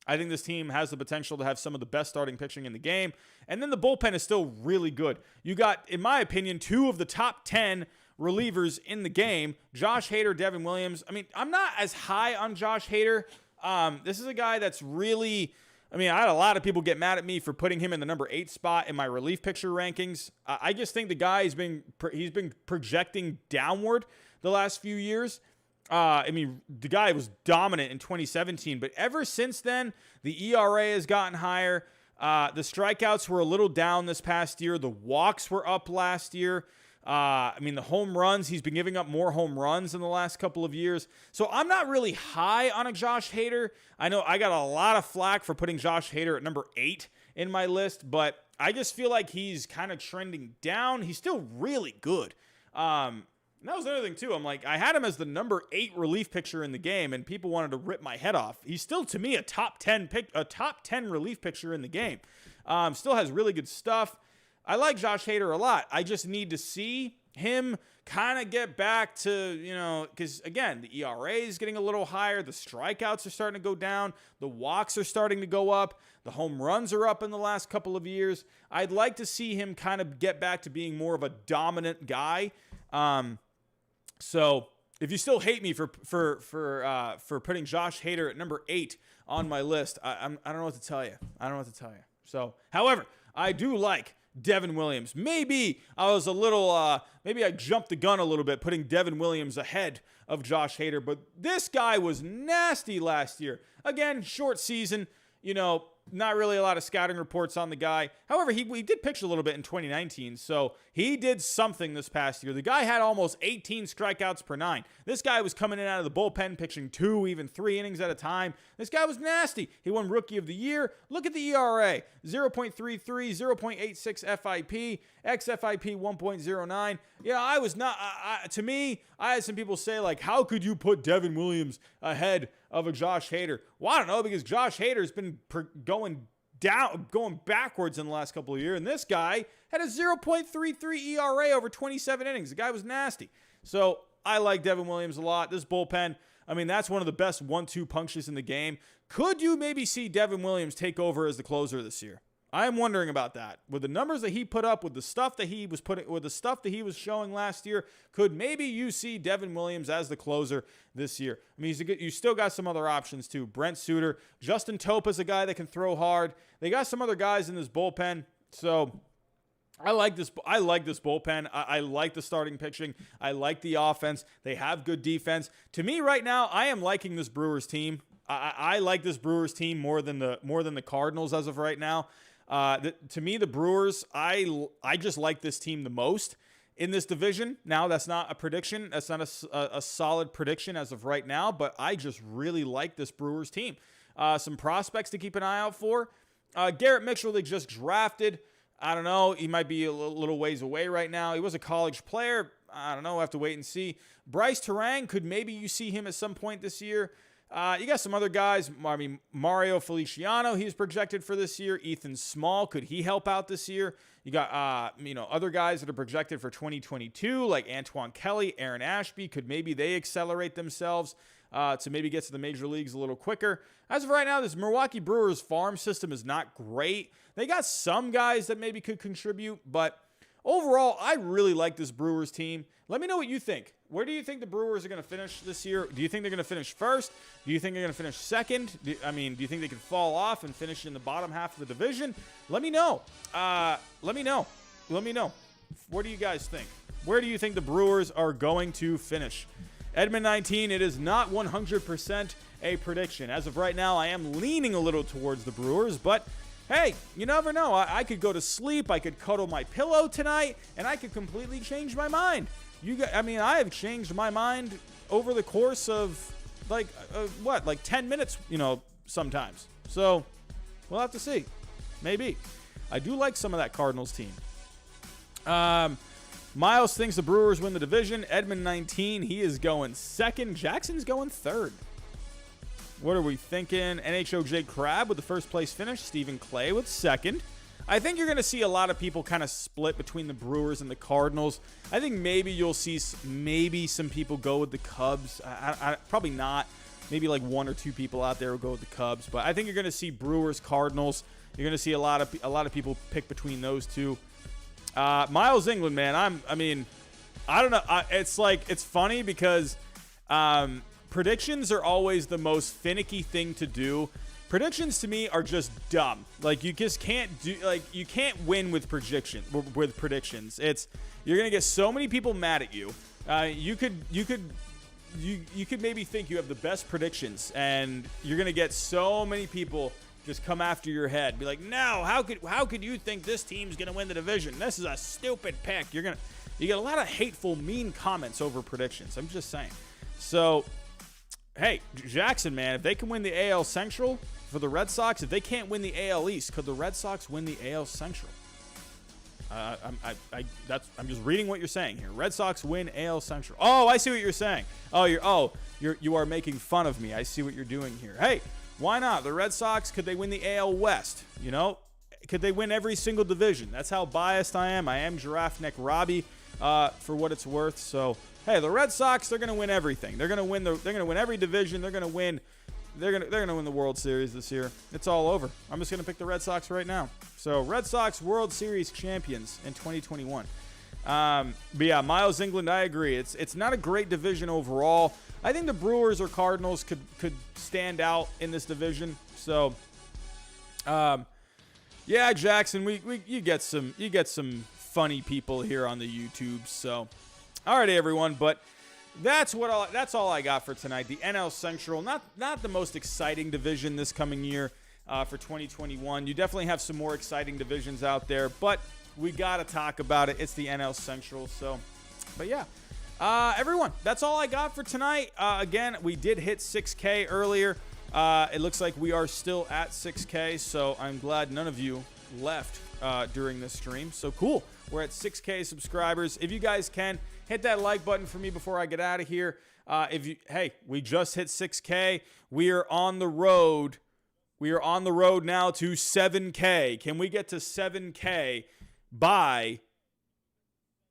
I think this team has the potential to have some of the best starting pitching in the game. And then the bullpen is still really good. You got, in my opinion, 2 of the top 10 relievers in the game, Josh Hader, Devin Williams. I'm not as high on Josh Hader. This is a guy that's really, I had a lot of people get mad at me for putting him in the number 8 spot in my relief pitcher rankings. I just think the guy he's been projecting downward the last few years. The guy was dominant in 2017, but ever since then, the ERA has gotten higher. The strikeouts were a little down this past year. The walks were up last year. The home runs, he's been giving up more home runs in the last couple of years. So I'm not really high on a Josh Hader. I know I got a lot of flack for putting Josh Hader at number 8 in my list, but I just feel like he's kind of trending down. He's still really good. And that was another thing, too. I'm like, I had him as the number 8 relief pitcher in the game, and people wanted to rip my head off. He's still, to me, a top 10 relief pitcher in the game. Still has really good stuff. I like Josh Hader a lot. I just need to see him kind of get back to, because, again, the ERA is getting a little higher. The strikeouts are starting to go down. The walks are starting to go up. The home runs are up in the last couple of years. I'd like to see him kind of get back to being more of a dominant guy. So if you still hate me for putting Josh Hader at number 8 on my list, I don't know what to tell you. So, however, I do like Devin Williams. Maybe I was maybe I jumped the gun a little bit putting Devin Williams ahead of Josh Hader, but this guy was nasty last year. Again, short season, not really a lot of scouting reports on the guy. However, he did pitch a little bit in 2019, so he did something this past year. The guy had almost 18 strikeouts per 9. This guy was coming in out of the bullpen, pitching 2, even 3 innings at a time. This guy was nasty. He won Rookie of the Year. Look at the ERA, 0.33, 0.86 FIP, xFIP 1.09. I was not, to me, I had some people say, like, how could you put Devin Williams ahead of a Josh Hader? Well, I don't know, because Josh Hader's been going backwards in the last couple of years, and this guy had a 0.33 ERA over 27 innings. The guy was nasty. So I like Devin Williams a lot. This bullpen, that's one of the best 1-2 punches in the game. Could you maybe see Devin Williams take over as the closer this year? I am wondering about that. With the numbers that he put up, with the stuff that he was showing last year, could maybe you see Devin Williams as the closer this year? You still got some other options too. Brent Suter, Justin Topa is a guy that can throw hard. They got some other guys in this bullpen. So I like this bullpen. I like the starting pitching. I like the offense. They have good defense. To me right now, I am liking this Brewers team. I like this Brewers team more than the Cardinals as of right now. To me, the Brewers, I just like this team the most in this division. Now, that's not a prediction. That's not a solid prediction as of right now, but I just really like this Brewers team. Some prospects to keep an eye out for. Garrett Mitchell, they just drafted. I don't know. He might be a little ways away right now. He was a college player. I don't know. We'll have to wait and see. Bryce Terang, could maybe you see him at some point this year? You got some other guys. Mario Feliciano, he's projected for this year. Ethan Small, could he help out this year? You got, other guys that are projected for 2022, like Antoine Kelly, Aaron Ashby. Could maybe they accelerate themselves to maybe get to the major leagues a little quicker? As of right now, this Milwaukee Brewers farm system is not great. They got some guys that maybe could contribute, but overall, I really like this Brewers team. Let me know what you think. Where do you think the Brewers are going to finish this year? Do you think they're going to finish first? Do you think they're going to finish second? Do you think they can fall off and finish in the bottom half of the division? Let me know. Let me know. What do you guys think? Where do you think the Brewers are going to finish? Edmund 19, it is not 100% a prediction. As of right now, I am leaning a little towards the Brewers, but hey, you never know. I could go to sleep, I could cuddle my pillow tonight, and I could completely change my mind. I have changed my mind over the course of, 10 minutes, sometimes. So, we'll have to see. Maybe. I do like some of that Cardinals team. Miles thinks the Brewers win the division. Edmund 19, he is going second. Jackson's going third. What are we thinking? NHOJ Crab with the first place finish. Stephen Clay with second. I think you're going to see a lot of people kind of split between the Brewers and the Cardinals. I think maybe you'll see some people go with the Cubs. Probably not. Maybe like 1 or 2 people out there will go with the Cubs. But I think you're going to see Brewers, Cardinals. You're going to see a lot of people pick between those two. Miles England, man. I don't know. It's funny because predictions are always the most finicky thing to do. Predictions to me are just dumb. You just can't you can't win with predictions. You're gonna get so many people mad at you. You could maybe think you have the best predictions, and you're gonna get so many people just come after your head. Be like, no, how could you think this team's gonna win the division? This is a stupid pick. You get a lot of hateful, mean comments over predictions. I'm just saying. So, hey, Jackson, man, if they can win the AL Central for the Red Sox, if they can't win the AL East, could the Red Sox win the AL Central? I'm just reading what you're saying here. Red Sox win AL Central. Oh, I see what you're saying. You are making fun of me. I see what you're doing here. Hey, why not? The Red Sox, could they win the AL West? You know, could they win every single division? That's how biased I am. I am Giraffe Neck Robbie, for what it's worth. So, hey, the Red Sox, they're going to win everything. They're going to win every division. They're going to win the World Series this year. It's all over. I'm just going to pick the Red Sox right now. So, Red Sox World Series champions in 2021. But yeah, Miles England, I agree. It's not a great division overall. I think the Brewers or Cardinals could stand out in this division. So, yeah, Jackson, you get some funny people here on the YouTube. So, alrighty, everyone. But that's all I got for tonight. The NL Central, not the most exciting division this coming year for 2021. You definitely have some more exciting divisions out there, but we got to talk about it. It's the NL Central. So, but yeah, everyone, that's all I got for tonight. Again, we did hit 6K earlier. It looks like we are still at 6K, so I'm glad none of you left during this stream. So cool. We're at 6K subscribers. If you guys can, hit that like button for me before I get out of here. We just hit 6K. We are on the road. We are on the road now to 7K. Can we get to 7K by...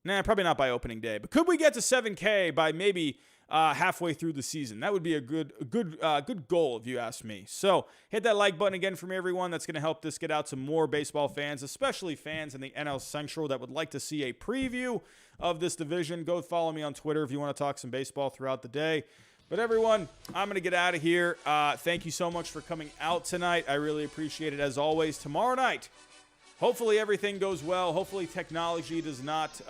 Nah, probably not by opening day. But could we get to 7K by maybe halfway through the season? That would be a good goal, if you ask me. So hit that like button again for me, everyone. That's going to help this get out to more baseball fans, especially fans in the NL Central that would like to see a preview of this division. Go follow me on Twitter if you want to talk some baseball throughout the day. But everyone, I'm going to get out of here. Thank you so much for coming out tonight. I really appreciate it as always. Tomorrow night, hopefully everything goes well. Hopefully technology does not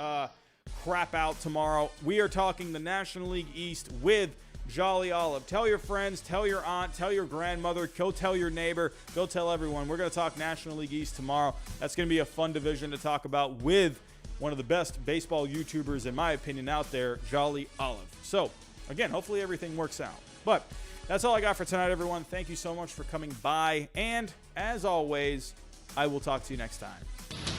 crap out tomorrow. We are talking the National League East with Jolly Olive. Tell your friends, tell your aunt, tell your grandmother, go tell your neighbor, go tell everyone. We're going to talk National League East tomorrow. That's going to be a fun division to talk about with one of the best baseball YouTubers, in my opinion, out there, Jolly Olive. So, again, hopefully everything works out. But that's all I got for tonight, everyone. Thank you so much for coming by. And, as always, I will talk to you next time.